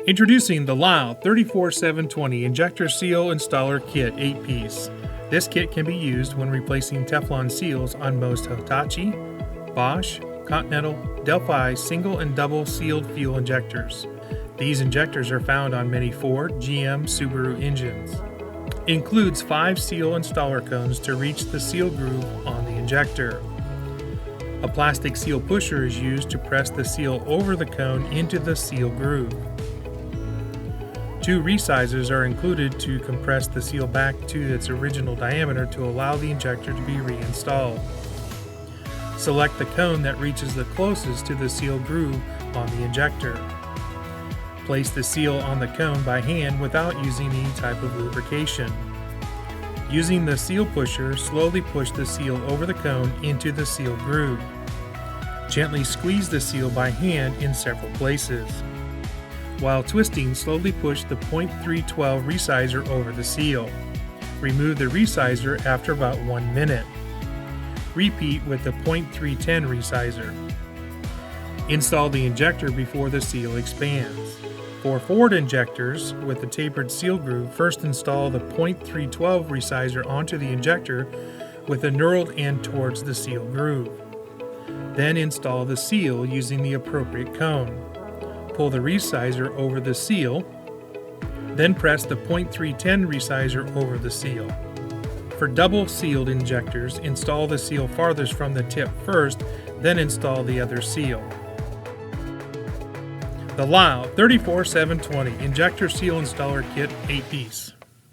Introducing the Lisle 34720 Injector Seal Installer Kit 8-piece. This kit can be used when replacing Teflon seals on most Hitachi, Bosch, Continental, Delphi single and double sealed fuel injectors. These injectors are found on many Ford, GM, Subaru engines. Includes 5 seal installer cones to reach the seal groove on the injector. A plastic seal pusher is used to press the seal over the cone into the seal groove. 2 resizers are included to compress the seal back to its original diameter to allow the injector to be reinstalled. Select the cone that reaches the closest to the seal groove on the injector. Place the seal on the cone by hand without using any type of lubrication. Using the seal pusher, slowly push the seal over the cone into the seal groove. Gently squeeze the seal by hand in several places. While twisting, slowly push the .312 resizer over the seal. Remove the resizer after about 1 minute. Repeat with the .310 resizer. Install the injector before the seal expands. For Ford injectors with the tapered seal groove, first install the .312 resizer onto the injector with the knurled end towards the seal groove. Then install the seal using the appropriate cone. Pull the resizer over the seal, then press the .310 resizer over the seal. For double sealed injectors, install the seal farthest from the tip first, then install the other seal. The Lisle 34720 Injector Seal Installer Kit 8-piece.